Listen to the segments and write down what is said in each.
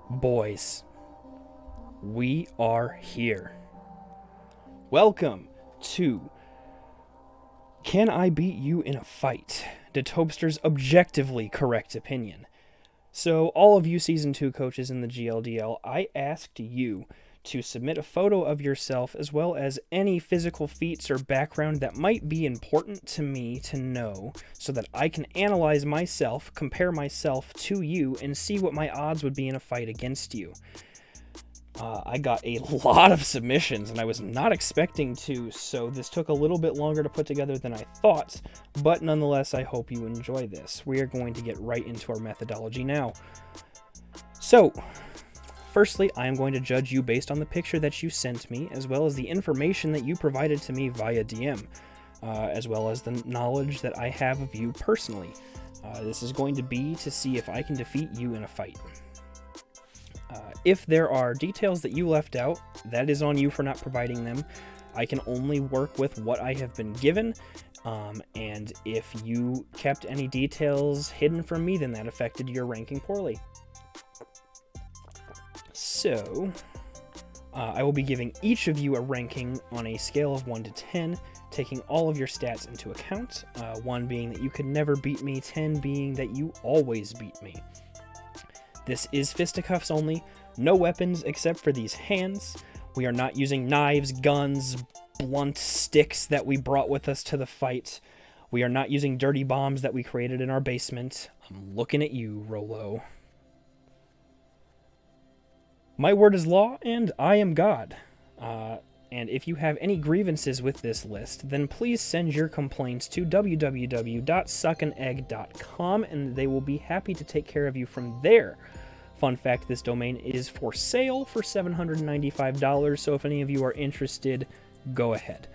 Boys, we are here. Welcome to Can I Beat You in a Fight? The Tobster's objectively correct opinion. So, all of you Season 2 coaches in the GLDL, I asked you to submit a photo of yourself as well as any physical feats or background that might be important to me to know so that I can analyze myself, compare myself to you, and see what my odds would be in a fight against you. I got a lot of submissions, and I was not expecting to, so this took a little bit longer to put together than I thought, but nonetheless, I hope you enjoy this. We are going to get right into our methodology now. So, firstly, I am going to judge you based on the picture that you sent me, as well as the information that you provided to me via DM, as well as the knowledge that I have of you personally. This is going to be to see if I can defeat you in a fight. If there are details that you left out, that is on you for not providing them. I can only work with what I have been given, and if you kept any details hidden from me, then that affected your ranking poorly. So, I will be giving each of you a ranking on a scale of 1 to 10, taking all of your stats into account, 1 being that you could never beat me, 10 being that you always beat me. This is fisticuffs only, no weapons except for these hands. We are not using knives, guns, blunt sticks that we brought with us to the fight. We are not using dirty bombs that we created in our basement. I'm looking at you, Rolo. My word is law, and I am God. And if you have any grievances with this list, then please send your complaints to www.suckanegg.com, and they will be happy to take care of you from there. Fun fact, this domain is for sale for $795, so if any of you are interested, go ahead.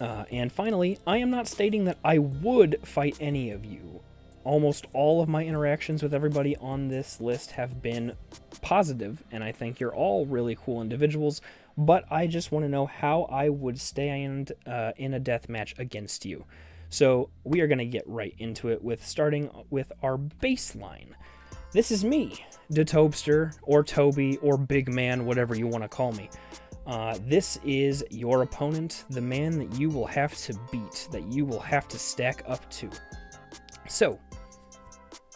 And finally, I am not stating that I would fight any of you. Almost all of my interactions with everybody on this list have been positive, and I think you're all really cool individuals, but I just want to know how I would stand in a death match against you. So we are going to get right into it with starting with our baseline. This is me, the Tobster, or Toby, or Big Man, whatever you want to call me. This is your opponent, the man that you will have to beat, that you will have to stack up to. So,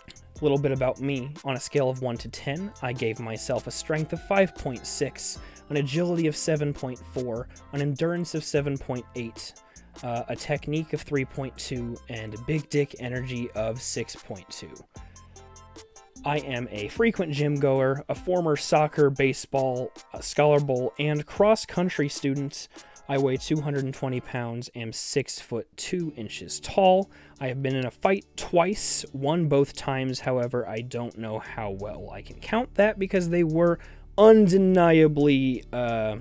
a little bit about me. On a scale of 1 to 10, I gave myself a strength of 5.6, an agility of 7.4, an endurance of 7.8, a technique of 3.2, and big dick energy of 6.2. I am a frequent gym goer, a former soccer, baseball, scholar bowl, and cross-country student. I weigh 220 pounds, am 6 foot 2 inches tall. I have been in a fight twice, won both times. However, I don't know how well I can count that because they were undeniably at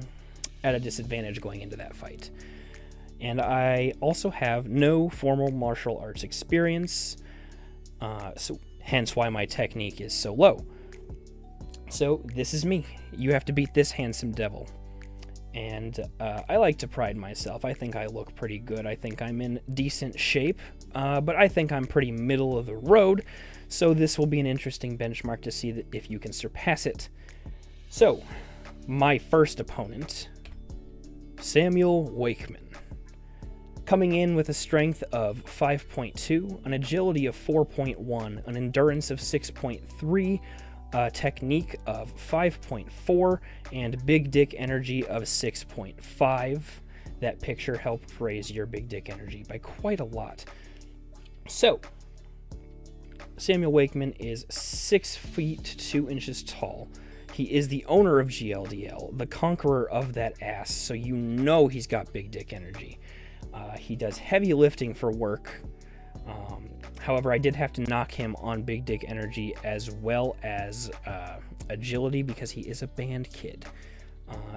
a disadvantage going into that fight. And I also have no formal martial arts experience, so hence why my technique is so low. So this is me. You have to beat this handsome devil. And I like to pride myself. I think I look pretty good. I think I'm in decent shape, but I think I'm pretty middle of the road. So this will be an interesting benchmark to see if you can surpass it. So, my first opponent, Samuel Wakeman. Coming in with a strength of 5.2, an agility of 4.1, an endurance of 6.3, a technique of 5.4, and big dick energy of 6.5. That picture helped raise your big dick energy by quite a lot. So, Samuel Wakeman is 6 feet 2 inches tall. He is the owner of GLDL, the conqueror of that ass, so you know he's got big dick energy. He does heavy lifting for work. However, I did have to knock him on big dick energy as well as agility because he is a band kid.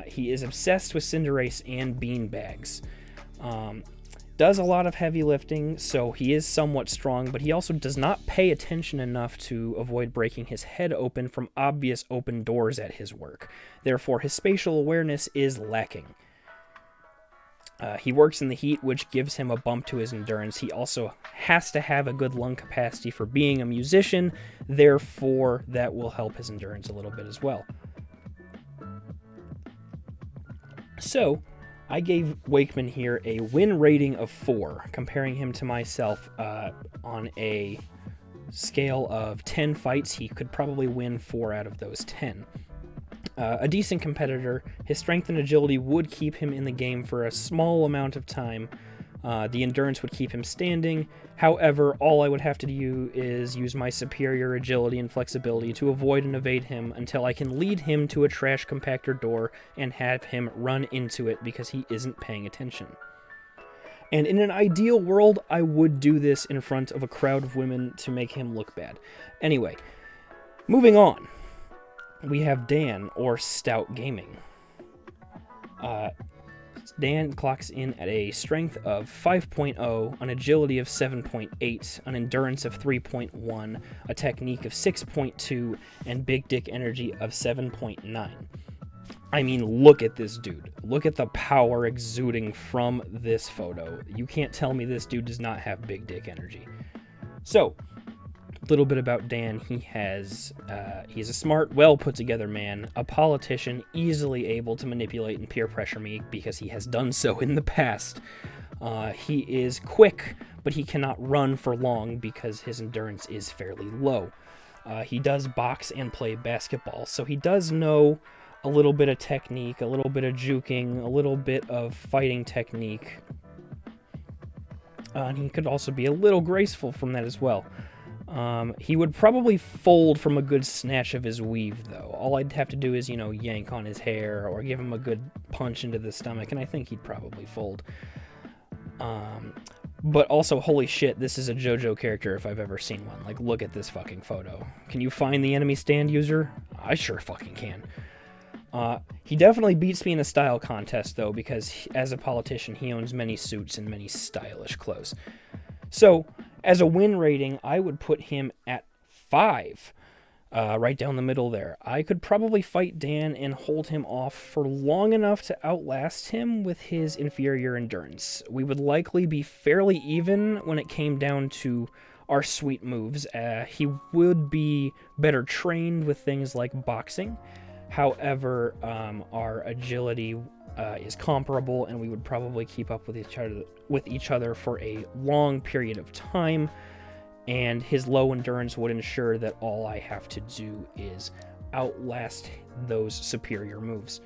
He is obsessed with Cinderace and beanbags. Does a lot of heavy lifting, so he is somewhat strong, but he also does not pay attention enough to avoid breaking his head open from obvious open doors at his work. Therefore, his spatial awareness is lacking. He works in the heat, which gives him a bump to his endurance. He also has to have a good lung capacity for being a musician, therefore that will help his endurance a little bit as well. So, I gave Wakeman here a win rating of 4, comparing him to myself on a scale of 10 fights. He could probably win 4 out of those 10. A decent competitor, his strength and agility would keep him in the game for a small amount of time. The endurance would keep him standing. However, all I would have to do is use my superior agility and flexibility to avoid and evade him until I can lead him to a trash compactor door and have him run into it because he isn't paying attention. And in an ideal world, I would do this in front of a crowd of women to make him look bad. Anyway, moving on. We have Dan, or Stout Gaming. Dan clocks in at a strength of 5.0, an agility of 7.8, an endurance of 3.1, a technique of 6.2, and big dick energy of 7.9. I mean, look at this dude. Look at the power exuding from this photo. You can't tell me this dude does not have big dick energy. So, a little bit about Dan. He's a smart, well put together man, a politician, easily able to manipulate and peer pressure me because he has done so in the past. He is quick, but he cannot run for long because his endurance is fairly low. He does box and play basketball, so he does know a little bit of technique, a little bit of juking, a little bit of fighting technique. And he could also be a little graceful from that as well. He would probably fold from a good snatch of his weave, though. All I'd have to do is, yank on his hair or give him a good punch into the stomach, and I think he'd probably fold. But also, holy shit, this is a JoJo character if I've ever seen one. Like, look at this fucking photo. Can you find the enemy stand user? I sure fucking can. He definitely beats me in a style contest, though, because as a politician, he owns many suits and many stylish clothes. So, as a win rating, I would put him at 5, right down the middle there. I could probably fight Dan and hold him off for long enough to outlast him with his inferior endurance. We would likely be fairly even when it came down to our sweet moves. He would be better trained with things like boxing. However, our agility is comparable, and we would probably keep up with each other for a long period of time, and his low endurance would ensure that all I have to do is outlast those superior moves.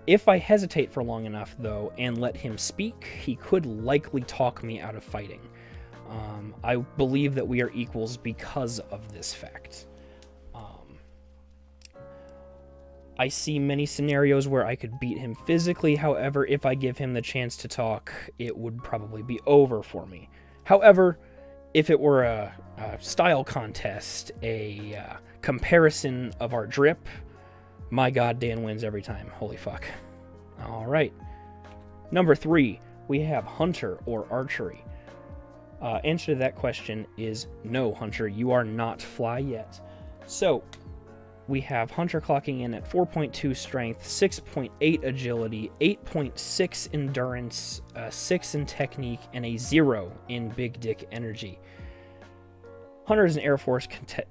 If I hesitate for long enough, though, and let him speak, he could likely talk me out of fighting. I believe that we are equals because of this fact. I see many scenarios where I could beat him physically. However, if I give him the chance to talk, it would probably be over for me. However, if it were a style contest, a comparison of our drip, my god, Dan wins every time. Holy fuck. All right. Number 3, we have Hunter, or Archery. Answer to that question is no, Hunter. You are not fly yet. So, we have Hunter clocking in at 4.2 strength, 6.8 agility, 8.6 endurance, 6 in technique, and a 0 in big dick energy. Hunter is an Air Force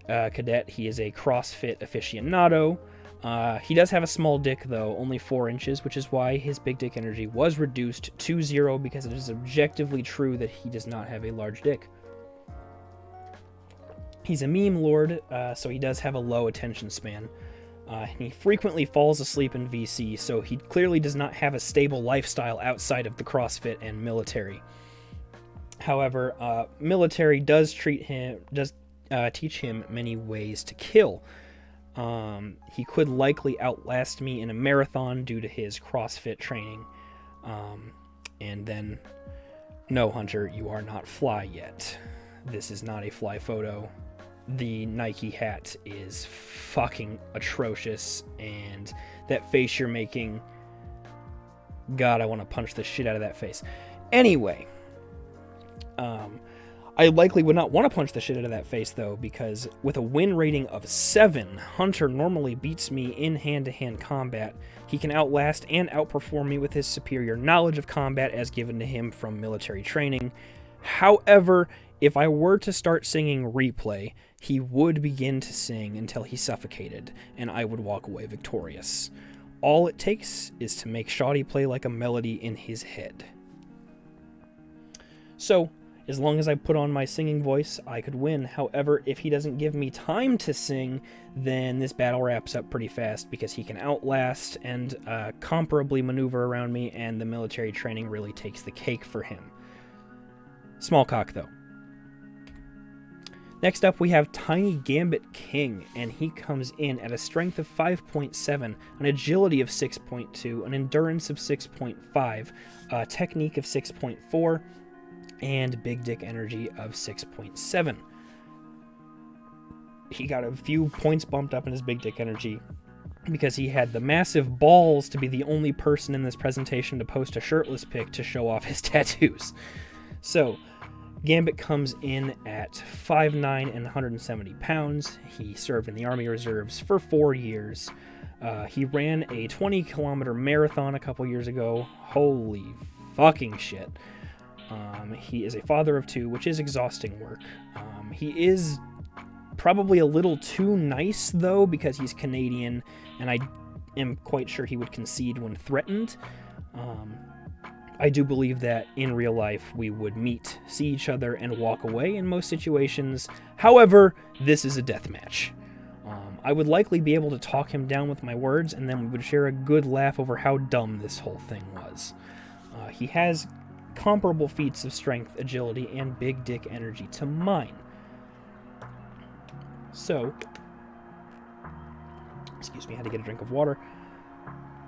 cadet. He is a CrossFit aficionado. He does have a small dick, though, only 4 inches, which is why his big dick energy was reduced to 0, because it is objectively true that he does not have a large dick. He's a meme lord, so he does have a low attention span. He frequently falls asleep in VC, so he clearly does not have a stable lifestyle outside of the CrossFit and military. However, military does teach him many ways to kill. He could likely outlast me in a marathon due to his CrossFit training. And then, no, Hunter, you are not fly yet. This is not a fly photo. The Nike hat is fucking atrocious, and that face you're making, God, I want to punch the shit out of that face. Anyway, I likely would not want to punch the shit out of that face, though, because with a win rating of 7, Hunter normally beats me in hand-to-hand combat. He can outlast and outperform me with his superior knowledge of combat as given to him from military training. However, if I were to start singing Replay, he would begin to sing until he suffocated, and I would walk away victorious. All it takes is to make Shoddy play like a melody in his head. So, as long as I put on my singing voice, I could win. However, if he doesn't give me time to sing, then this battle wraps up pretty fast because he can outlast and comparably maneuver around me, and the military training really takes the cake for him. Small cock, though. Next up, we have Tiny Gambit King, and he comes in at a strength of 5.7, an agility of 6.2, an endurance of 6.5, a technique of 6.4, and big dick energy of 6.7. He got a few points bumped up in his big dick energy because he had the massive balls to be the only person in this presentation to post a shirtless pic to show off his tattoos. So, Gambit comes in at 5'9" and 170 pounds. He served in the Army Reserves for 4 years. He ran a 20-kilometer marathon a couple years ago. Holy fucking shit. He is a father of 2, which is exhausting work. He is probably a little too nice, though, because he's Canadian, and I am quite sure he would concede when threatened. I do believe that in real life we would meet, see each other, and walk away in most situations. However, this is a death match. I would likely be able to talk him down with my words, and then we would share a good laugh over how dumb this whole thing was. He has comparable feats of strength, agility, and big dick energy to mine. So, excuse me, I had to get a drink of water.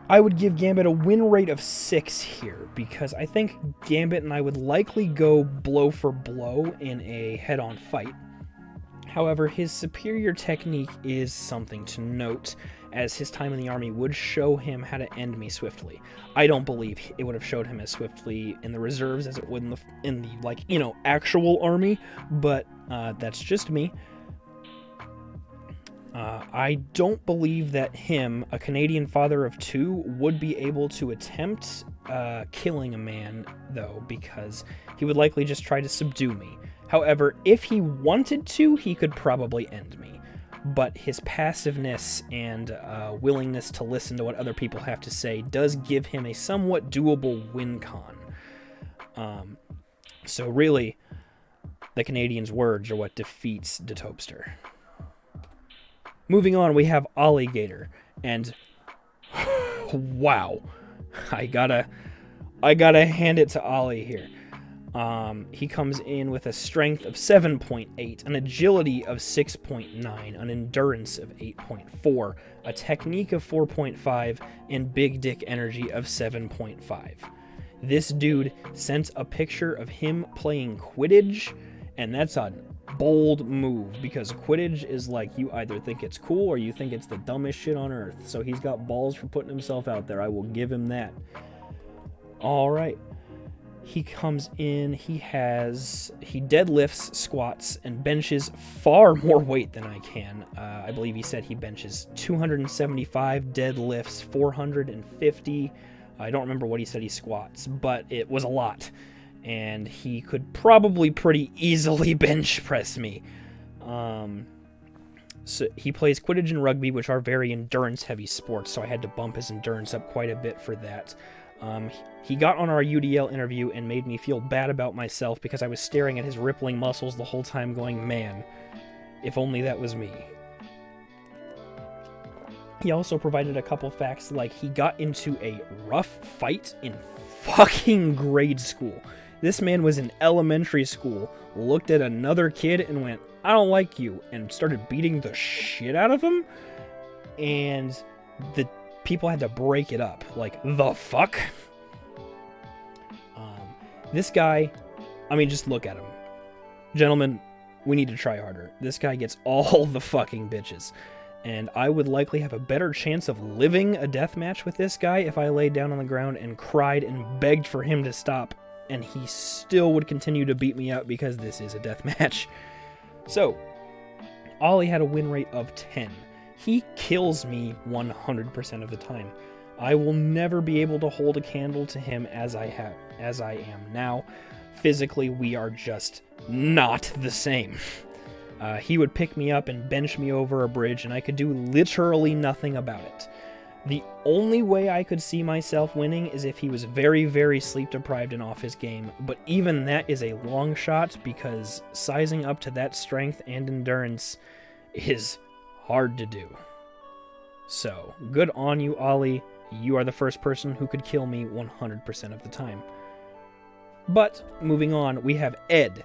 I would give Gambit a win rate of 6 here, because I think Gambit and I would likely go blow for blow in a head-on fight. However, his superior technique is something to note, as his time in the army would show him how to end me swiftly. I don't believe it would have showed him as swiftly in the reserves as it would in the actual army, but that's just me. I don't believe that him, a Canadian father of 2, would be able to attempt killing a man, though, because he would likely just try to subdue me. However, if he wanted to, he could probably end me. But his passiveness and willingness to listen to what other people have to say does give him a somewhat doable win con. So really, the Canadian's words are what defeats De Topster. Moving on, we have Alligator, and wow, I gotta hand it to Ollie here. He comes in with a strength of 7.8, an agility of 6.9, an endurance of 8.4, a technique of 4.5, and big dick energy of 7.5. This dude sent a picture of him playing Quidditch, and that's a bold move, because Quidditch is like, you either think it's cool or you think it's the dumbest shit on earth. So he's got balls for putting himself out there. I will give him that. All right. He comes in, he deadlifts, squats, and benches far more weight than I can. I believe he said he benches 275, deadlifts 450. I don't remember what he said he squats, but it was a lot. And he could probably pretty easily bench press me. So he plays Quidditch and rugby, which are very endurance-heavy sports, so I had to bump his endurance up quite a bit for that. He got on our UDL interview and made me feel bad about myself because I was staring at his rippling muscles the whole time going, man, if only that was me. He also provided a couple facts, like he got into a rough fight in fucking grade school. This man was in elementary school, looked at another kid and went, I don't like you, and started beating the shit out of him, and the people had to break it up. Like, the fuck? This guy, I mean, just look at him. Gentlemen, we need to try harder. This guy gets all the fucking bitches. And I would likely have a better chance of living a death match with this guy if I laid down on the ground and cried and begged for him to stop and he still would continue to beat me up because this is a death match. So, Ollie had a win rate of 10. He kills me 100% of the time. I will never be able to hold a candle to him as I am now. Physically, we are just not the same. He would pick me up and bench me over a bridge, and I could do literally nothing about it. The only way I could see myself winning is if he was very, very sleep-deprived and off his game, but even that is a long shot because sizing up to that strength and endurance is hard to do. So, good on you, Ollie. You are the first person who could kill me 100% of the time. But, moving on, we have Ed.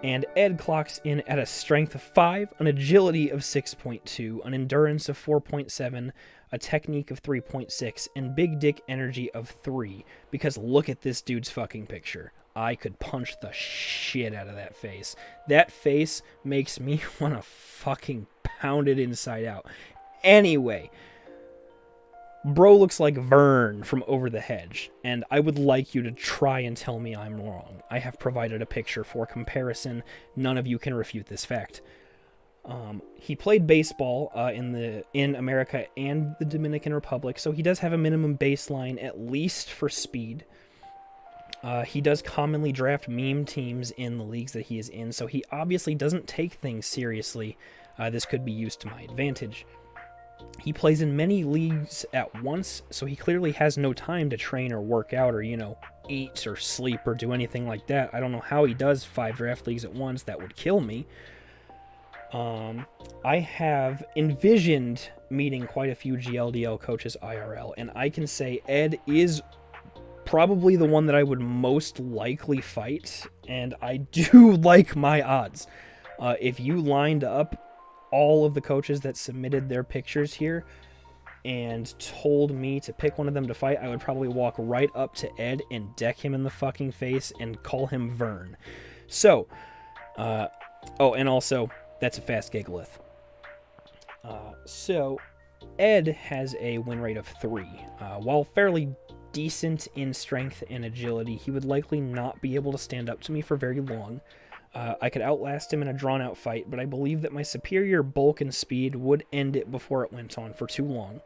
And Ed clocks in at a strength of 5, an agility of 6.2, an endurance of 4.7, a technique of 3.6, and big dick energy of 3. Because look at this dude's fucking picture. I could punch the shit out of that face. That face makes me want to fucking pound it inside out. Anyway, bro looks like Vern from Over the Hedge, and I would like you to try and tell me I'm wrong. I have provided a picture for comparison. None of you can refute this fact. He played baseball in America and the Dominican Republic, so he does have a minimum baseline, at least for speed. He does commonly draft meme teams in the leagues that he is in, so he obviously doesn't take things seriously. This could be used to my advantage. He plays in many leagues at once, so he clearly has no time to train or work out or, eat or sleep or do anything like that. I don't know how he does 5 draft leagues at once. That would kill me. I have envisioned meeting quite a few GLDL coaches IRL, and I can say Ed is probably the one that I would most likely fight, and I do like my odds. If you lined up all of the coaches that submitted their pictures here and told me to pick one of them to fight, I would probably walk right up to Ed and deck him in the fucking face and call him Vern. So, and also, that's a fast Gglith. So, Ed has a win rate of 3. While fairly decent in strength and agility, he would likely not be able to stand up to me for very long. I could outlast him in a drawn-out fight, but I believe that my superior bulk and speed would end it before it went on for too long.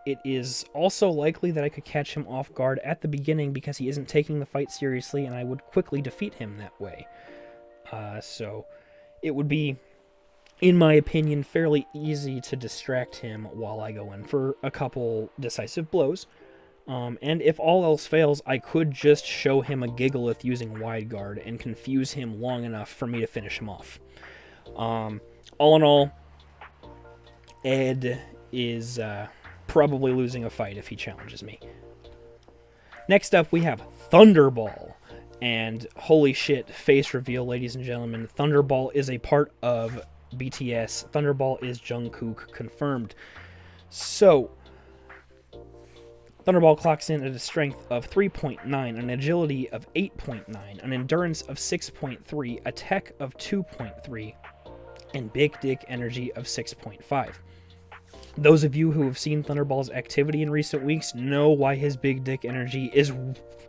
It is also likely that I could catch him off guard at the beginning because he isn't taking the fight seriously, and I would quickly defeat him that way. So it would be, in my opinion, fairly easy to distract him while I go in for a couple decisive blows. And if all else fails, I could just show him a Gglith using wide guard and confuse him long enough for me to finish him off. All in all, Ed is probably losing a fight if he challenges me. Next up, we have Thunderball. And holy shit, face reveal, ladies and gentlemen. Thunderball is a part of BTS. Thunderball is Jungkook confirmed. So, Thunderball clocks in at a strength of 3.9, an agility of 8.9, an endurance of 6.3, a tech of 2.3, and big dick energy of 6.5. Those of you who have seen Thunderball's activity in recent weeks know why his big dick energy is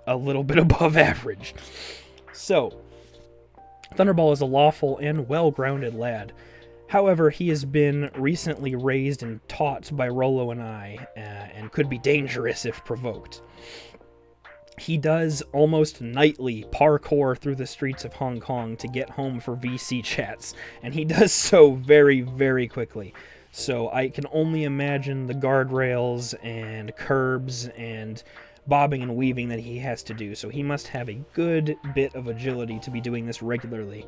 a little bit above average. So, Thunderball is a lawful and well-grounded lad. However, he has been recently raised and taught by Rolo and I, and could be dangerous if provoked. He does almost nightly parkour through the streets of Hong Kong to get home for VC chats, and he does so very, very quickly. So I can only imagine the guardrails and curbs and bobbing and weaving that he has to do, so he must have a good bit of agility to be doing this regularly.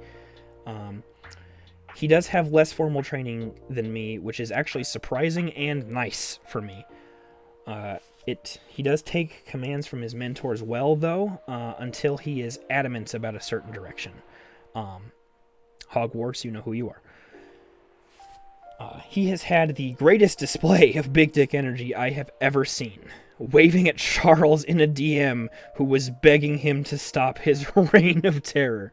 He does have less formal training than me, which is actually surprising and nice for me. He does take commands from his mentors well, though, until he is adamant about a certain direction. Hogwarts, you know who you are. He has had the greatest display of big dick energy I have ever seen, waving at Charles in a DM who was begging him to stop his reign of terror.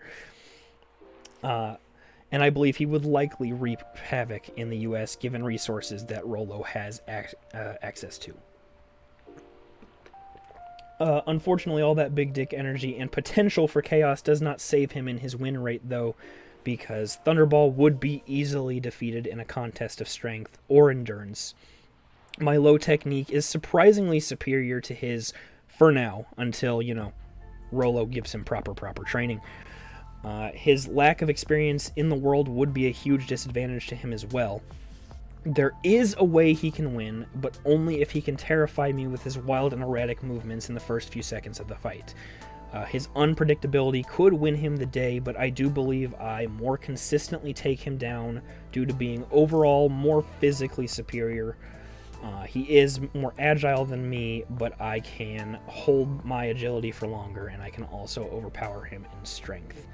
And I believe he would likely reap havoc in the US given resources that Rolo has access to. Unfortunately, all that big dick energy and potential for chaos does not save him in his win rate, though, because Thunderball would be easily defeated in a contest of strength or endurance. My low technique is surprisingly superior to his for now, until, Rolo gives him proper training. His lack of experience in the world would be a huge disadvantage to him as well. There is a way he can win, but only if he can terrify me with his wild and erratic movements in the first few seconds of the fight. His unpredictability could win him the day, but I do believe I more consistently take him down due to being overall more physically superior. He is more agile than me, but I can hold my agility for longer, and I can also overpower him in strength.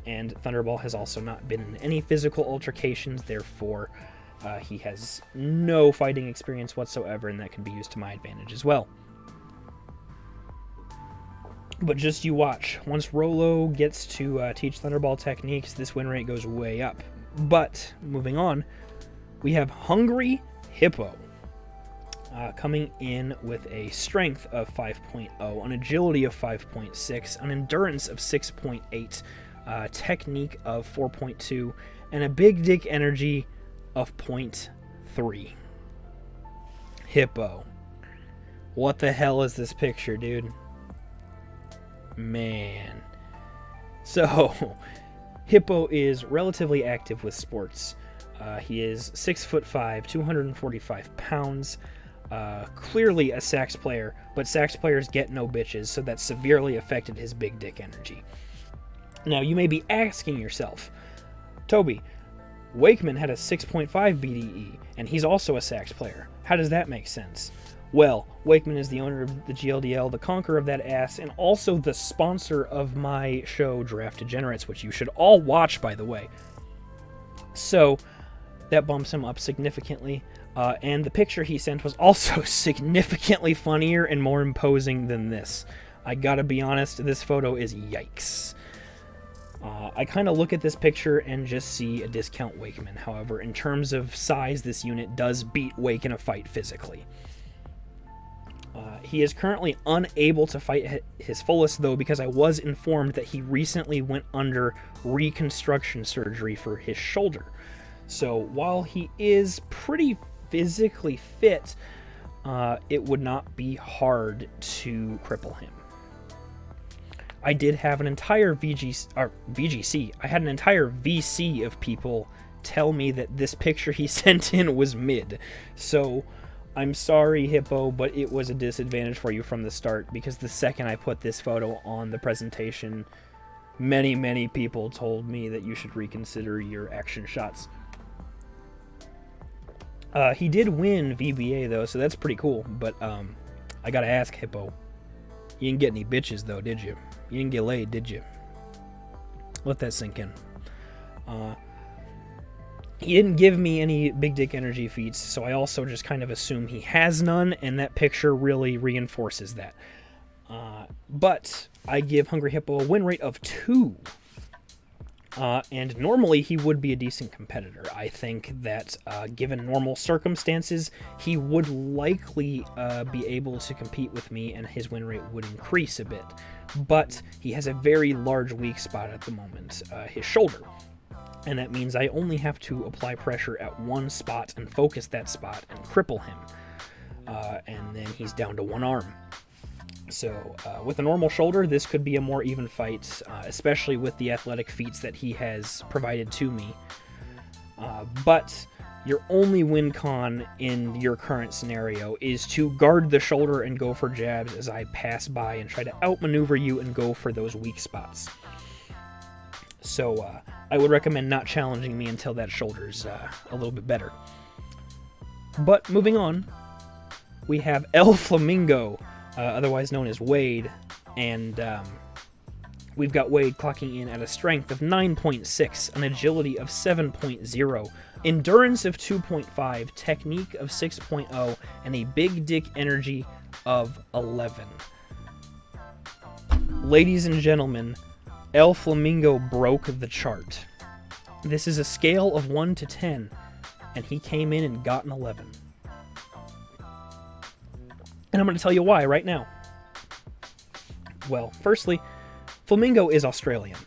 And Thunderball has also not been in any physical altercations, therefore he has no fighting experience whatsoever, and that can be used to my advantage as well. But just you watch. Once Rolo gets to teach Thunderball techniques, this win rate goes way up. But, moving on, we have Hungry Hippo. Coming in with a strength of 5.0, an agility of 5.6, an endurance of 6.8, technique of 4.2, and a big dick energy of 0.3. Hippo. What the hell is this picture, dude? Man. So, Hippo is relatively active with sports. He is 6'5", 245 pounds. Clearly a sax player, but sax players get no bitches, so that severely affected his big dick energy. Now, you may be asking yourself, Toby, Wakeman had a 6.5 BDE, and he's also a sax player. How does that make sense? Well, Wakeman is the owner of the GLDL, the conqueror of that ass, and also the sponsor of my show, Draft Degenerates, which you should all watch, by the way. So, that bumps him up significantly. And the picture he sent was also significantly funnier and more imposing than this. I gotta be honest, this photo is yikes. I kind of look at this picture and just see a discount Wakeman. However, in terms of size, this unit does beat Wake in a fight physically. He is currently unable to fight his fullest, though, because I was informed that he recently went under reconstruction surgery for his shoulder. So while he is pretty physically fit, it would not be hard to cripple him. I did have an entire VGC. I had an entire VC of people tell me that this picture he sent in was mid. So I'm sorry, Hippo, but it was a disadvantage for you from the start, because the second I put this photo on the presentation, many people told me that you should reconsider your action shots. He did win VBA, though, so that's pretty cool, but I gotta ask, Hippo, you didn't get any bitches, though, did you? You didn't get laid, did you? Let that sink in. He didn't give me any big dick energy feats, so I also just kind of assume he has none, and that picture really reinforces that. But I give Hungry Hippo a win rate of 2. And normally he would be a decent competitor. I think that given normal circumstances, he would likely be able to compete with me, and his win rate would increase a bit. But he has a very large weak spot at the moment, his shoulder. And that means I only have to apply pressure at one spot and focus that spot and cripple him. And then he's down to one arm. So with a normal shoulder, this could be a more even fight, especially with the athletic feats that he has provided to me. But your only win con in your current scenario is to guard the shoulder and go for jabs as I pass by and try to outmaneuver you and go for those weak spots. So I would recommend not challenging me until that shoulder's a little bit better. But moving on, we have El Flamingo, otherwise known as Wade, and we've got Wade clocking in at a strength of 9.6, an agility of 7.0, endurance of 2.5, technique of 6.0, and a big dick energy of 11. Ladies and gentlemen, El Flamingo broke the chart. This is a scale of 1 to 10, and he came in and got an 11. And I'm going to tell you why right now. well, firstly, Flamingo is Australian.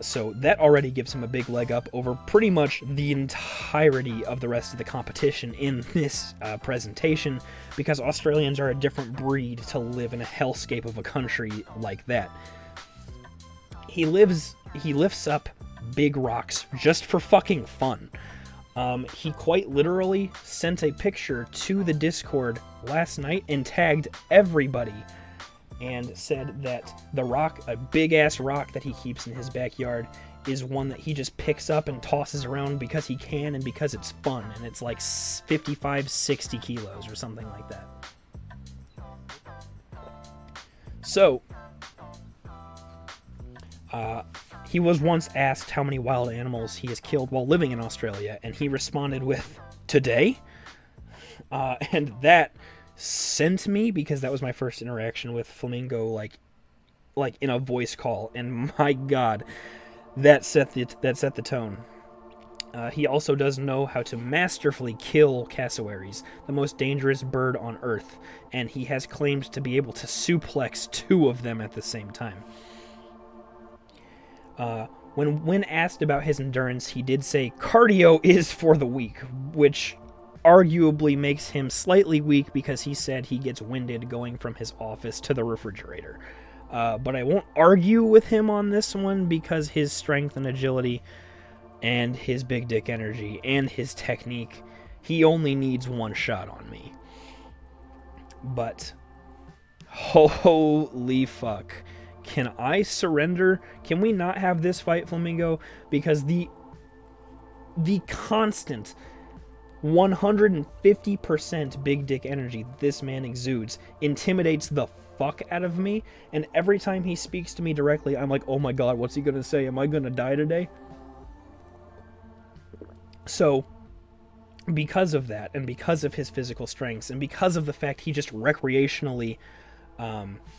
So that already gives him a big leg up over pretty much the entirety of the rest of the competition in this presentation, because Australians are a different breed to live in a hellscape of a country like that. He lifts up big rocks just for fucking fun. He quite literally sent a picture to the Discord last night and tagged everybody and said that the rock, a big-ass rock that he keeps in his backyard, is one that he just picks up and tosses around because he can and because it's fun, and it's like 55, 60 kilos or something like that. So, he was once asked how many wild animals he has killed while living in Australia, and he responded with, "Today?" And that sent me, because that was my first interaction with Flamingo, like in a voice call, and my god, that set the tone. He also does know how to masterfully kill cassowaries, the most dangerous bird on Earth, and he has claimed to be able to suplex 2 of them at the same time. When asked about his endurance, he did say cardio is for the weak, which arguably makes him slightly weak, because he said he gets winded going from his office to the refrigerator. But I won't argue with him on this one, because his strength and agility and his big dick energy and his technique, he only needs one shot on me. But holy fuck. Can I surrender? Can we not have this fight, Flamingo? Because the constant 150% big dick energy this man exudes intimidates the fuck out of me, and every time he speaks to me directly, I'm like, oh my god, what's he gonna say? Am I gonna die today? So, because of that, and because of his physical strengths, and because of the fact he just recreationally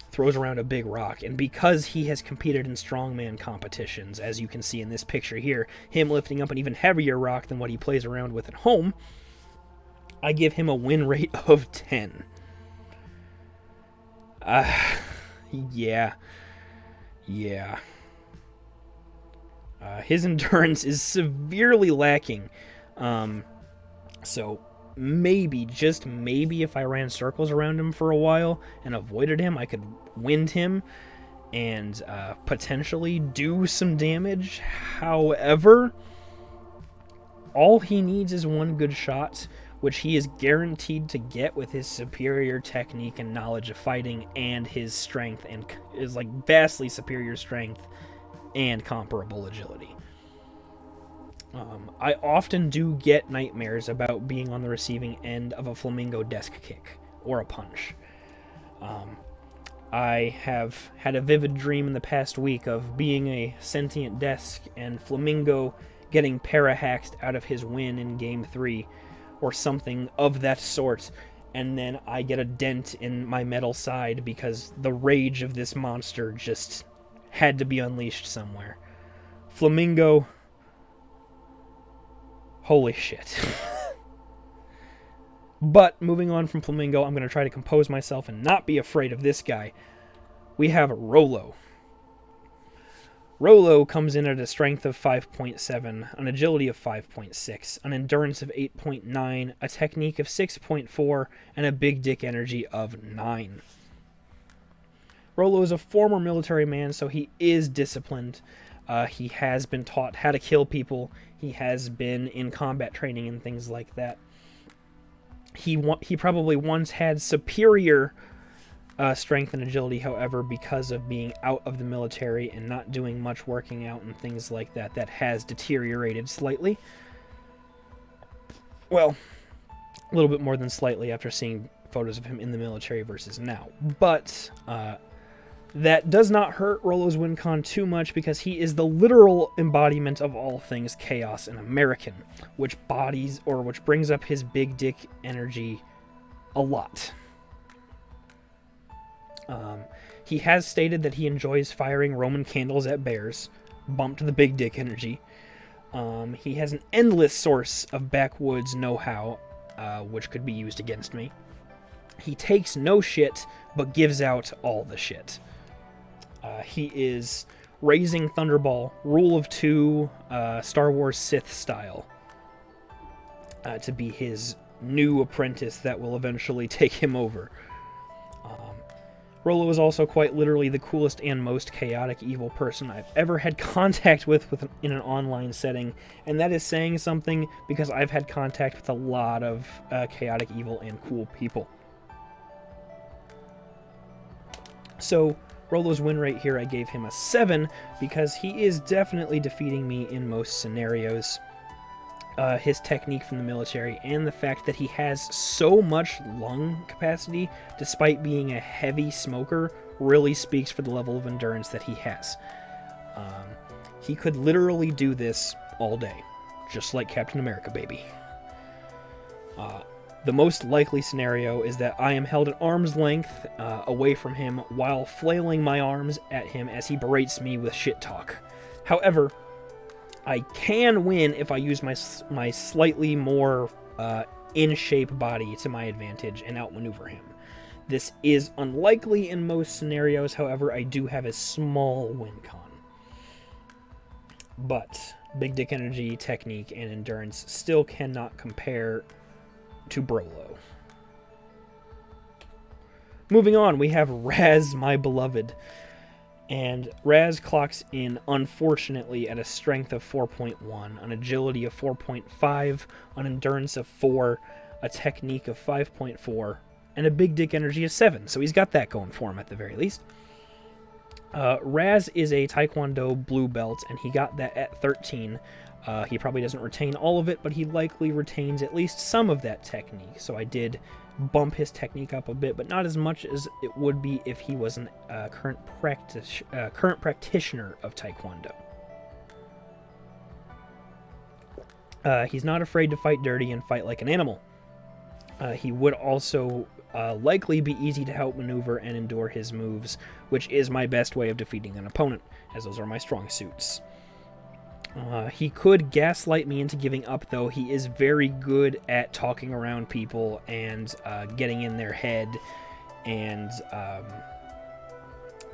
throws around a big rock, and because he has competed in strongman competitions, as you can see in this picture here, him lifting up an even heavier rock than what he plays around with at home, I give him a win rate of 10. Yeah. His endurance is severely lacking, so maybe, just maybe, if I ran circles around him for a while and avoided him, I could wind him and potentially do some damage. However, all he needs is one good shot, which he is guaranteed to get with his superior technique and knowledge of fighting, and his strength, and is like vastly superior strength and comparable agility. I often do get nightmares about being on the receiving end of a Flamingo desk kick or a punch. I have had a vivid dream in the past week of being a sentient desk and Flamingo getting para-hacked out of his win in Game 3 or something of that sort, and then I get a dent in my metal side because the rage of this monster just had to be unleashed somewhere. Flamingo... holy shit. But, moving on from Flamingo, I'm going to try to compose myself and not be afraid of this guy. We have Rollo. Rollo comes in at a strength of 5.7, an agility of 5.6, an endurance of 8.9, a technique of 6.4, and a big dick energy of 9. Rollo is a former military man, so he is disciplined. He has been taught how to kill people. He has been in combat training and things like that. He probably once had superior strength and agility, however, because of being out of the military and not doing much working out and things like that, that has deteriorated slightly. Well, a little bit more than slightly after seeing photos of him in the military versus now. But that does not hurt Rollo's win con too much, because he is the literal embodiment of all things chaos and American, which brings up his big dick energy a lot. He has stated that he enjoys firing Roman candles at bears, bumped the big dick energy. He has an endless source of backwoods know-how, which could be used against me. He takes no shit, but gives out all the shit. He is raising Thunderball, rule of 2, Star Wars Sith style, to be his new apprentice that will eventually take him over. Rolo is also quite literally the coolest and most chaotic evil person I've ever had contact with in an online setting, and that is saying something because I've had contact with a lot of chaotic evil and cool people. So Rolo's win rate here, I gave him a 7 because he is definitely defeating me in most scenarios. His technique from the military and the fact that he has so much lung capacity despite being a heavy smoker really speaks for the level of endurance that he has. He could literally do this all day, just like Captain America, baby. The most likely scenario is that I am held at arm's length away from him while flailing my arms at him as he berates me with shit talk. However, I can win if I use my slightly more in-shape body to my advantage and outmaneuver him. This is unlikely in most scenarios, however, I do have a small win con. But big dick energy, technique, and endurance still cannot compare to Brolo. Moving on, we have Raz, my beloved. And Raz clocks in, unfortunately, at a strength of 4.1, an agility of 4.5, an endurance of 4, a technique of 5.4, and a big dick energy of 7. So he's got that going for him at the very least. Raz is a Taekwondo blue belt, and he got that at 13. He probably doesn't retain all of it, but he likely retains at least some of that technique. So I did bump his technique up a bit, but not as much as it would be if he was a current practitioner of Taekwondo. He's not afraid to fight dirty and fight like an animal. He would also likely be easy to outmaneuver and endure his moves, which is my best way of defeating an opponent, as those are my strong suits. He could gaslight me into giving up, though. He is very good at talking around people and getting in their head and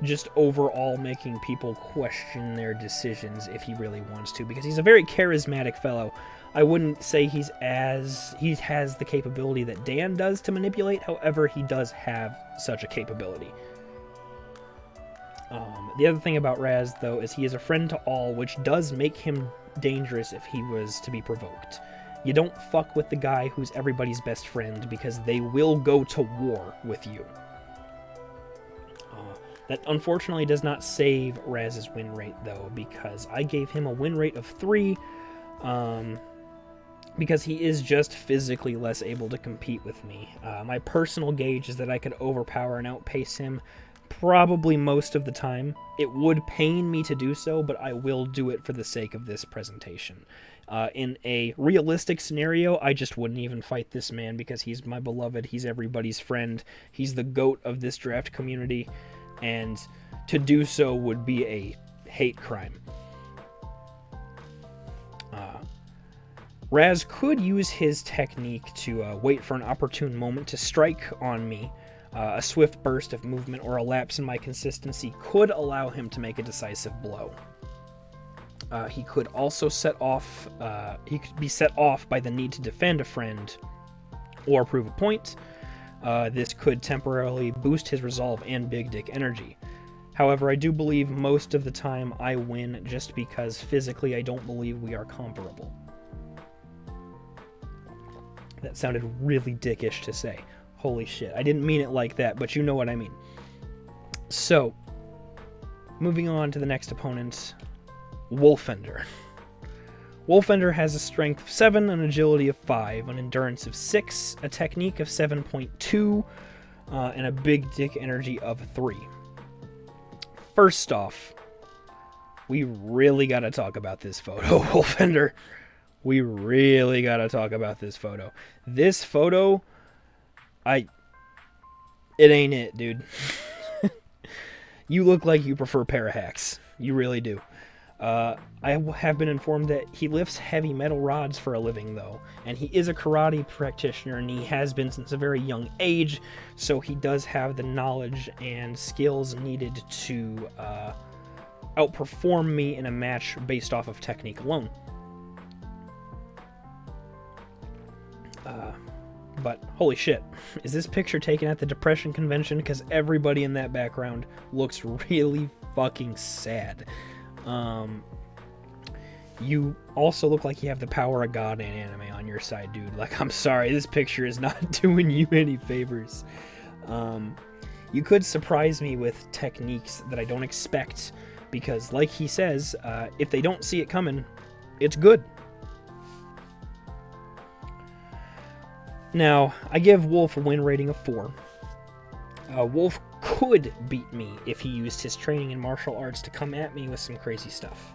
just overall making people question their decisions if he really wants to, because he's a very charismatic fellow. I wouldn't say he has the capability that Dan does to manipulate, however, he does have such a capability. The other thing about Raz, though, is he is a friend to all, which does make him dangerous if he was to be provoked. You don't fuck with the guy who's everybody's best friend, because they will go to war with you. That unfortunately does not save Raz's win rate, though, because I gave him a win rate of 3, because he is just physically less able to compete with me. My personal gauge is that I could overpower and outpace him probably most of the time. It would pain me to do so, but I will do it for the sake of this presentation. In a realistic scenario, I just wouldn't even fight this man because he's my beloved, he's everybody's friend, he's the GOAT of this draft community, and to do so would be a hate crime. Raz could use his technique to wait for an opportune moment to strike on me. A swift burst of movement or a lapse in my consistency could allow him to make a decisive blow. He could also he could be set off by the need to defend a friend or prove a point. This could temporarily boost his resolve and big dick energy. However, I do believe most of the time I win just because physically I don't believe we are comparable. That sounded really dickish to say. Holy shit, I didn't mean it like that, but you know what I mean. So, moving on to the next opponent, Wolfender. Wolfender has a strength of 7, an agility of 5, an endurance of 6, a technique of 7.2, and a big dick energy of 3. First off, we really gotta talk about this photo, Wolfender. We really gotta talk about this photo. This photo... it ain't it, dude. You look like you prefer parahacks. You really do. I have been informed that he lifts heavy metal rods for a living, though, and he is a karate practitioner, and he has been since a very young age, so he does have the knowledge and skills needed to outperform me in a match based off of technique alone. But holy shit, is this picture taken at the Depression Convention? Because everybody in that background looks really fucking sad. You also look like you have the power of God in anime on your side, dude. Like, I'm sorry, this picture is not doing you any favors. You could surprise me with techniques that I don't expect, because like he says, if they don't see it coming, it's good. Now, I give Wolf a win rating of 4. Wolf could beat me if he used his training in martial arts to come at me with some crazy stuff.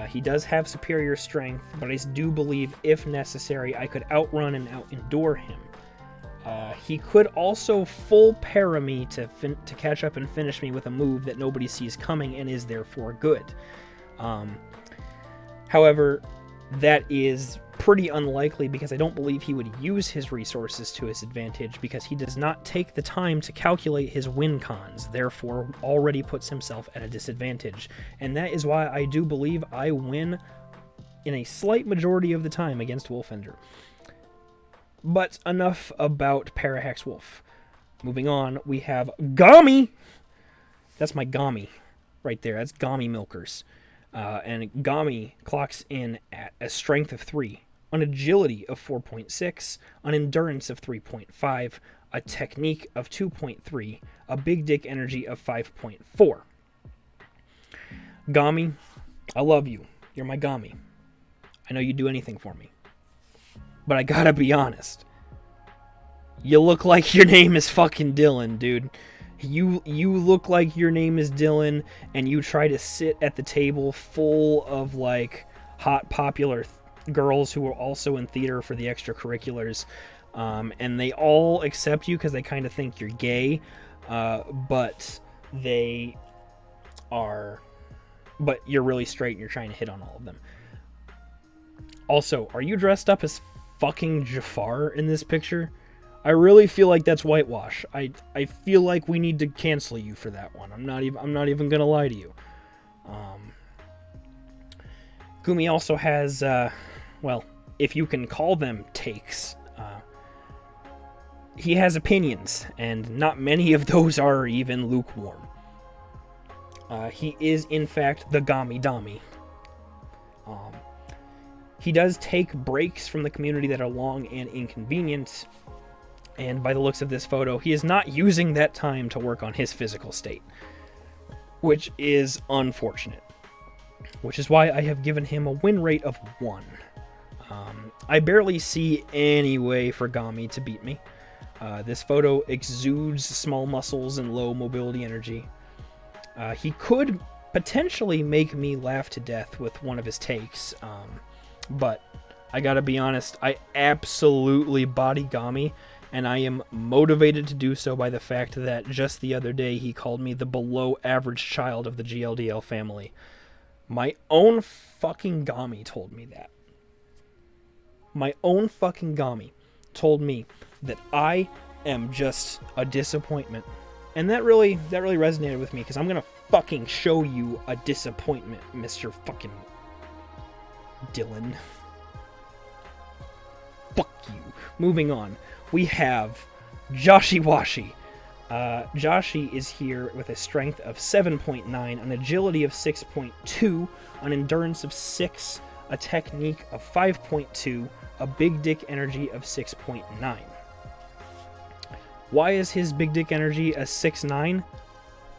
He does have superior strength, but I do believe, if necessary, I could outrun and out-endure him. He could also full para me to catch up and finish me with a move that nobody sees coming and is therefore good. However, that is pretty unlikely, because I don't believe he would use his resources to his advantage, because he does not take the time to calculate his win cons, therefore already puts himself at a disadvantage. And that is why I do believe I win in a slight majority of the time against Wolfender. But enough about Parahex Wolf. Moving on, we have Gami! That's my Gami right there. That's Gami Milkers. And Gami clocks in at a strength of 3, an agility of 4.6, an endurance of 3.5, a technique of 2.3, a big dick energy of 5.4. Gami, I love you. You're my Gami. I know you'd do anything for me. But I gotta be honest. You look like your name is fucking Dylan, dude. You look like your name is Dylan, and you try to sit at the table full of, like, hot, popular girls who are also in theater for the extracurriculars, and they all accept you because they kind of think you're gay, but you're really straight and you're trying to hit on all of them. Also, are you dressed up as fucking Jafar in this picture? I really feel like that's whitewash. I feel like we need to cancel you for that one. I'm not even gonna lie to you. Gumi also has, well, if you can call them takes, he has opinions, and not many of those are even lukewarm. He is, in fact, the Gami Dami. He does take breaks from the community that are long and inconvenient, and by the looks of this photo, he is not using that time to work on his physical state, which is unfortunate. Which is why I have given him a win rate of 1. I barely see any way for Gami to beat me. This photo exudes small muscles and low mobility energy. He could potentially make me laugh to death with one of his takes, but I gotta be honest, I absolutely body Gami, and I am motivated to do so by the fact that just the other day he called me the below average child of the GLDL family. My own fucking Gami told me that. My own fucking Gami told me that I am just a disappointment. And that really resonated with me, because I'm gonna fucking show you a disappointment, Mr. fucking Dylan. Fuck you. Moving on, we have Joshi Washi. Joshi is here with a strength of 7.9, an agility of 6.2, an endurance of 6, a technique of 5.2, a big dick energy of 6.9. Why is his big dick energy a 6.9?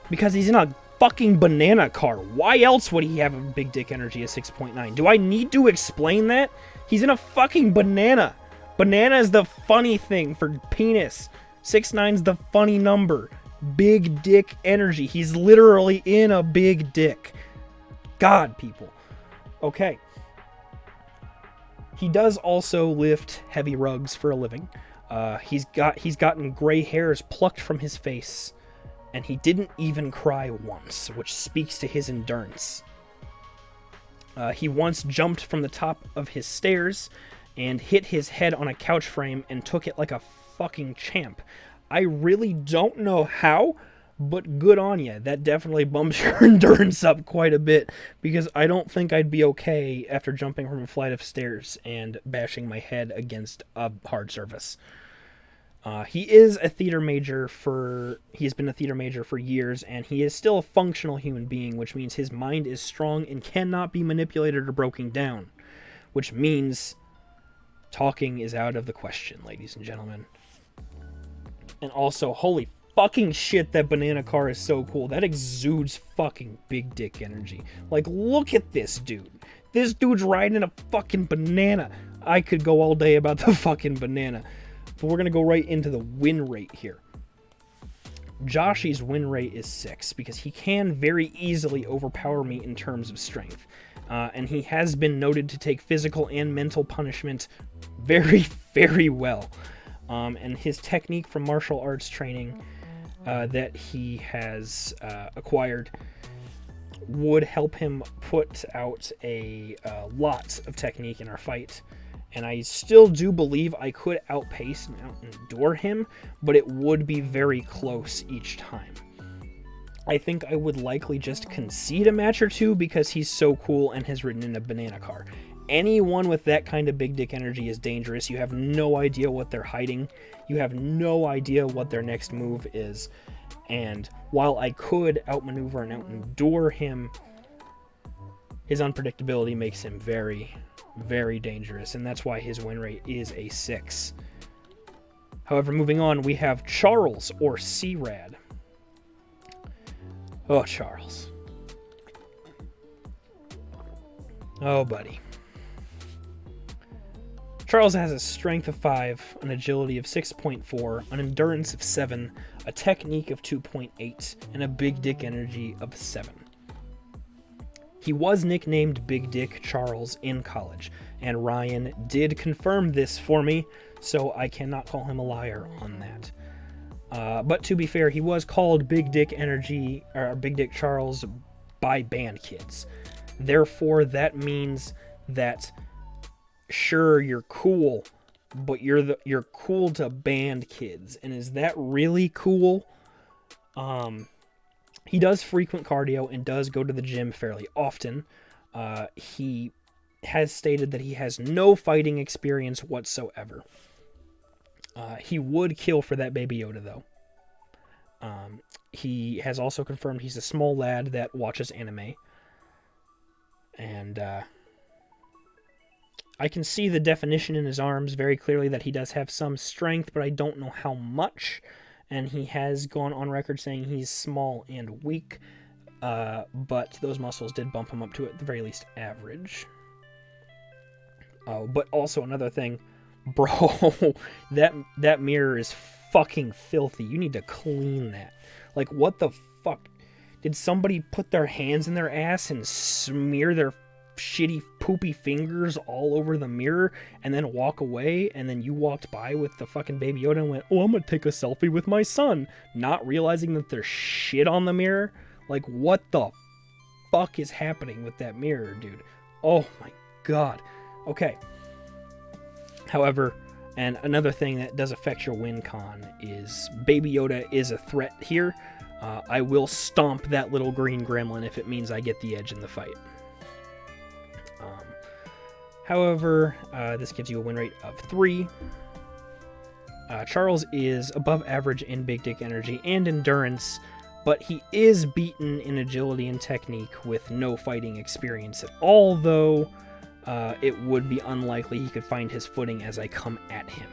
Because he's in a fucking banana car. Why else would he have a big dick energy of 6.9? Do I need to explain that? He's in a fucking banana. Banana is the funny thing for penis. 6.9's the funny number. Big dick energy. He's literally in a big dick. God, people. Okay. He does also lift heavy rugs for a living. He's gotten gray hairs plucked from his face, and he didn't even cry once, which speaks to his endurance. He once jumped from the top of his stairs and hit his head on a couch frame and took it like a fucking champ. I really don't know how, but good on you. That definitely bumps your endurance up quite a bit, because I don't think I'd be okay after jumping from a flight of stairs and bashing my head against a hard surface. He is a theater major he's been a theater major for years, and he is still a functional human being, which means his mind is strong and cannot be manipulated or broken down, which means talking is out of the question, ladies and gentlemen. And also, holy fucking shit, that banana car is so cool. That exudes fucking big dick energy. Like, look at this dude. This dude's riding a fucking banana. I could go all day about the fucking banana. But we're going to go right into the win rate here. Joshy's win rate is 6 because he can very easily overpower me in terms of strength. And he has been noted to take physical and mental punishment very, very well. And his technique from martial arts training that he has acquired would help him put out a lot of technique in our fight. And I still do believe I could outpace and outendure him, but it would be very close each time. I think I would likely just concede a match or two because he's so cool and has ridden in a banana car. Anyone with that kind of big dick energy is dangerous. You have no idea what they're hiding. You have no idea what their next move is. And while I could outmaneuver and outendure him, his unpredictability makes him very, very dangerous, and that's why his win rate is a 6. However, moving on, we have Charles, or C-Rad. Oh, Charles. Oh, buddy. Charles has a strength of 5, an agility of 6.4, an endurance of 7, a technique of 2.8, and a big dick energy of 7. He was nicknamed Big Dick Charles in college, and Ryan did confirm this for me, so I cannot call him a liar on that. But to be fair, he was called Big Dick Charles by band kids. Therefore, that means that sure, you're cool, but you're cool to band kids. And is that really cool? He does frequent cardio and does go to the gym fairly often. He has stated that he has no fighting experience whatsoever. He would kill for that Baby Yoda, though. He has also confirmed he's a small lad that watches anime. And I can see the definition in his arms very clearly that he does have some strength, but I don't know how much. And he has gone on record saying he's small and weak, but those muscles did bump him up to, at the very least, average. Oh, but also another thing, bro, that mirror is fucking filthy. You need to clean that. Like, what the fuck? Did somebody put their hands in their ass and smear their shitty poopy fingers all over the mirror and then walk away, and then you walked by with the fucking Baby Yoda and went, oh, I'm gonna take a selfie with my son, not realizing that there's shit on the mirror? Like, what the fuck is happening with that mirror, dude? Oh my god. Okay. However, and another thing that does affect your win con is Baby Yoda is a threat here. I will stomp that little green gremlin if it means I get the edge in the fight. However, this gives you a win rate of 3. Charles is above average in big dick energy and endurance, but he is beaten in agility and technique with no fighting experience at all, though it would be unlikely he could find his footing as I come at him.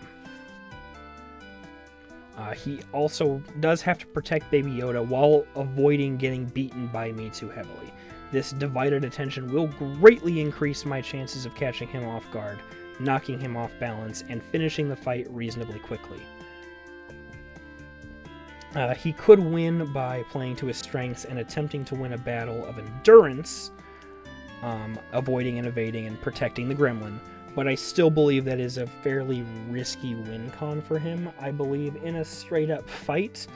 He also does have to protect Baby Yoda while avoiding getting beaten by me too heavily. This divided attention will greatly increase my chances of catching him off guard, knocking him off balance, and finishing the fight reasonably quickly. He could win by playing to his strengths and attempting to win a battle of endurance, avoiding and evading and protecting the gremlin, but I still believe that is a fairly risky win con for him. I believe in a straight-up fight,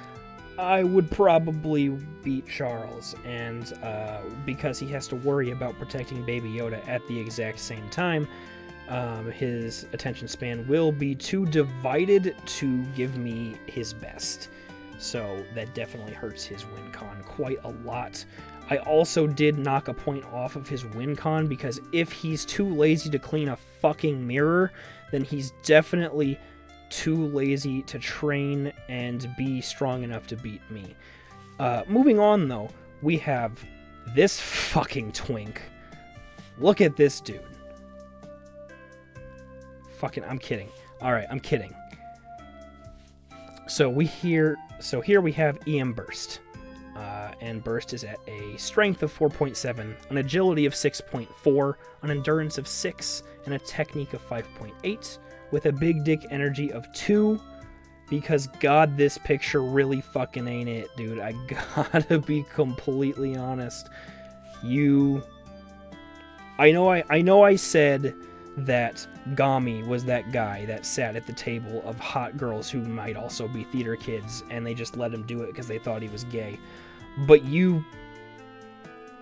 I would probably beat Charles, and because he has to worry about protecting Baby Yoda at the exact same time, his attention span will be too divided to give me his best. So that definitely hurts his win con quite a lot. I also did knock a point off of his win con because if he's too lazy to clean a fucking mirror, then he's definitely too lazy to train and be strong enough to beat me. Moving on, though, we have this fucking twink. Look at this dude. Fucking, I'm kidding. Alright, I'm kidding. So here we have EM Burst. And Burst is at a strength of 4.7, an agility of 6.4, an endurance of 6, and a technique of 5.8, with a big dick energy of 2, because God, this picture really fucking ain't it, dude. I gotta be completely honest. I know I said that Gami was that guy that sat at the table of hot girls who might also be theater kids, and they just let him do it because they thought he was gay. But you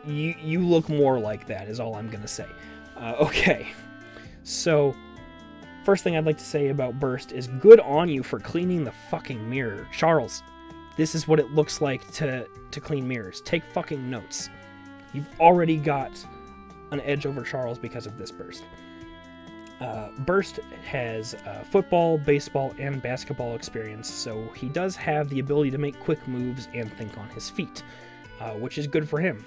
look more like that, is all I'm gonna say. Okay, so first thing I'd like to say about Burst is good on you for cleaning the fucking mirror. Charles, this is what it looks like to clean mirrors. Take fucking notes. You've already got an edge over Charles because of this Burst. Burst has football, baseball, and basketball experience, so he does have the ability to make quick moves and think on his feet, which is good for him.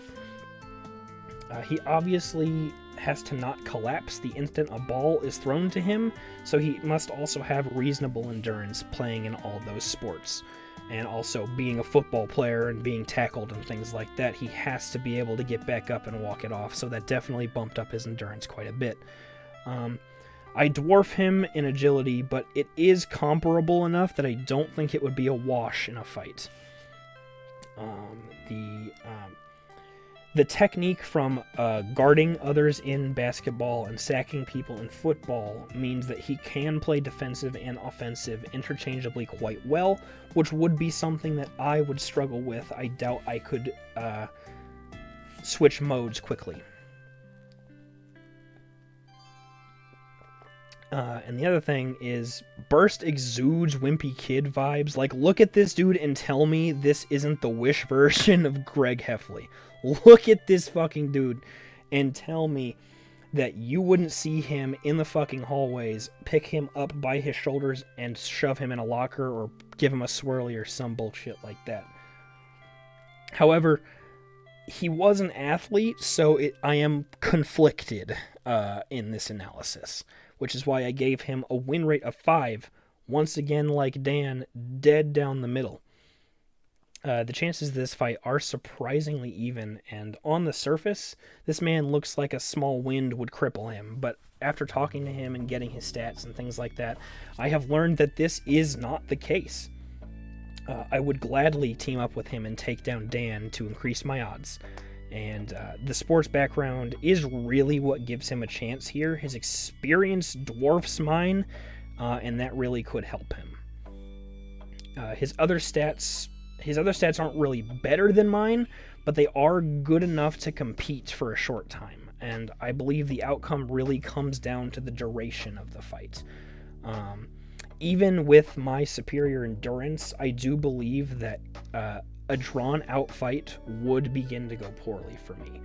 He obviously has to not collapse the instant a ball is thrown to him, so he must also have reasonable endurance playing in all those sports. And also, being a football player and being tackled and things like that, he has to be able to get back up and walk it off, so that definitely bumped up his endurance quite a bit. I dwarf him in agility, but it is comparable enough that I don't think it would be a wash in a fight. The technique from guarding others in basketball and sacking people in football means that he can play defensive and offensive interchangeably quite well, which would be something that I would struggle with. I doubt I could switch modes quickly. And the other thing is, Burst exudes Wimpy Kid vibes. Like, look at this dude and tell me this isn't the Wish version of Greg Heffley. Look at this fucking dude and tell me that you wouldn't see him in the fucking hallways, pick him up by his shoulders and shove him in a locker or give him a swirly or some bullshit like that. However, he was an athlete, so I am conflicted in this analysis, which is why I gave him a win rate of 5, once again like Dan, dead down the middle. The chances of this fight are surprisingly even, and on the surface, this man looks like a small wind would cripple him, but after talking to him and getting his stats and things like that, I have learned that this is not the case. I would gladly team up with him and take down Dan to increase my odds. And the sports background is really what gives him a chance here. His experience dwarfs mine, and that really could help him. His other stats aren't really better than mine, but they are good enough to compete for a short time. And I believe the outcome really comes down to the duration of the fight. Even with my superior endurance, I do believe that a drawn-out fight would begin to go poorly for me.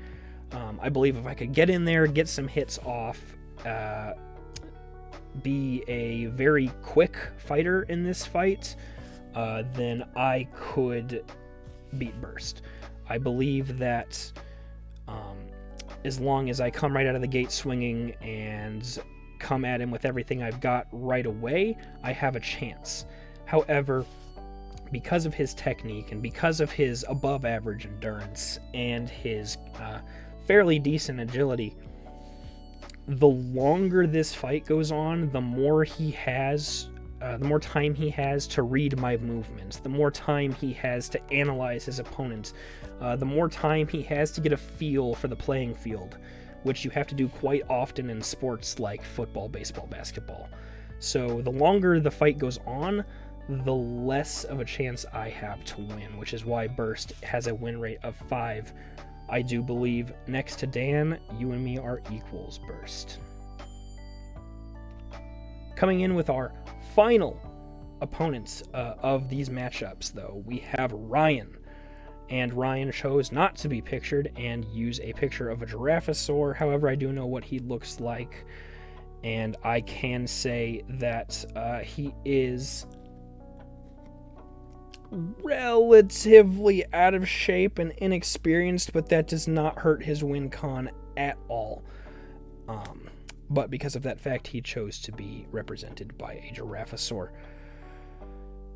I believe if I could get in there, get some hits off, be a very quick fighter in this fight, then I could beat Burst. I believe that as long as I come right out of the gate swinging and come at him with everything I've got right away, I have a chance. However, because of his technique and because of his above average endurance and his fairly decent agility, the longer this fight goes on, the more time he has to read my movements, the more time he has to analyze his opponent, the more time he has to get a feel for the playing field, which you have to do quite often in sports like football, baseball, basketball. So the longer the fight goes on, the less of a chance I have to win, which is why Burst has a win rate of 5. I do believe next to Dan, you and me are equals, Burst. Coming in with our final opponents of these matchups, though, we have Ryan. And Ryan chose not to be pictured and use a picture of a Giraffosaur. However, I do know what he looks like, and I can say that he is relatively out of shape and inexperienced, but that does not hurt his win con at all. But because of that fact, he chose to be represented by a Giraffosaur.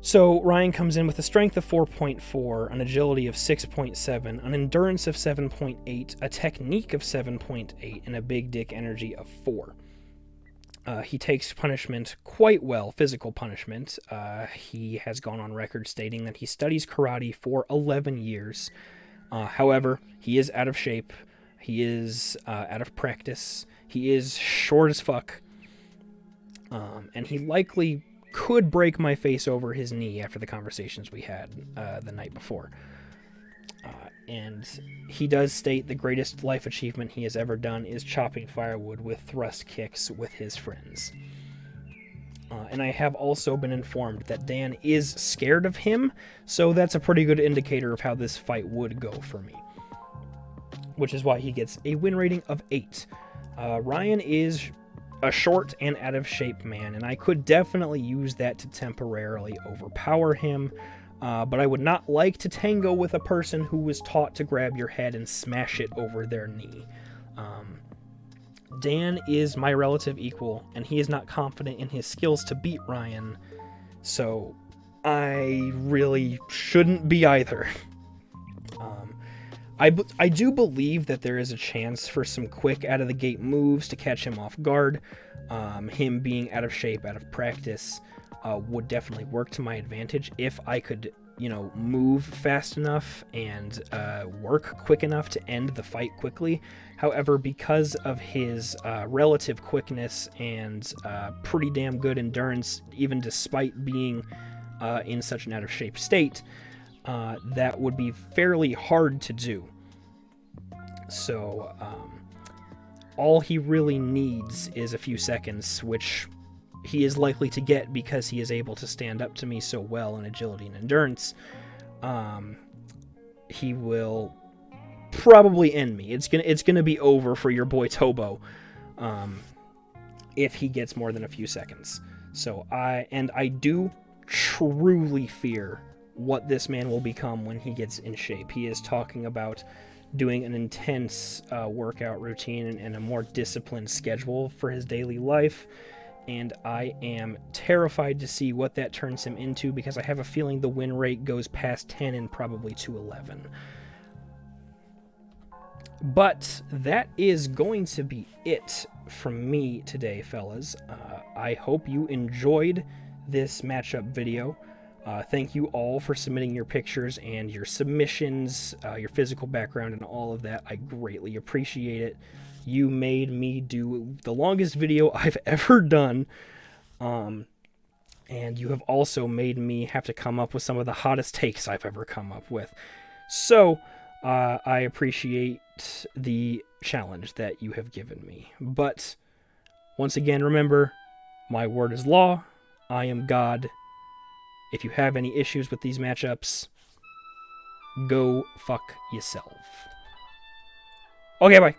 So Ryan comes in with a strength of 4.4, an agility of 6.7, an endurance of 7.8, a technique of 7.8, and a big dick energy of 4. He takes punishment quite well, physical punishment. He has gone on record stating that he studies karate for 11 years. However, he is out of shape. He is out of practice. He is short as fuck. And he likely could break my face over his knee after the conversations we had the night before. And he does state the greatest life achievement he has ever done is chopping firewood with thrust kicks with his friends. And I have also been informed that Dan is scared of him, so that's a pretty good indicator of how this fight would go for me. Which is why he gets a win rating of 8. Ryan is a short and out of shape man, and I could definitely use that to temporarily overpower him, but I would not like to tango with a person who was taught to grab your head and smash it over their knee. Dan is my relative equal, and he is not confident in his skills to beat Ryan, so I really shouldn't be either. I do believe that there is a chance for some quick out-of-the-gate moves to catch him off guard. Him being out of shape, out of practice, would definitely work to my advantage if I could, move fast enough and work quick enough to end the fight quickly. However, because of his relative quickness and pretty damn good endurance, even despite being in such an out-of-shape state, that would be fairly hard to do. So, all he really needs is a few seconds, which he is likely to get because he is able to stand up to me so well in agility and endurance. He will probably end me. It's gonna be over for your boy Tobo, if he gets more than a few seconds. So I do truly fear what this man will become when he gets in shape. He is talking about doing an intense workout routine and a more disciplined schedule for his daily life, and I am terrified to see what that turns him into, because I have a feeling the win rate goes past 10 and probably to 11. But that is going to be it from me today, fellas. I hope you enjoyed this matchup video. Thank you all for submitting your pictures and your submissions, your physical background, and all of that. I greatly appreciate it. You made me do the longest video I've ever done, and you have also made me have to come up with some of the hottest takes I've ever come up with. So, I appreciate the challenge that you have given me. But, once again, remember, my word is law. I am God. If you have any issues with these matchups, go fuck yourself. Okay, bye.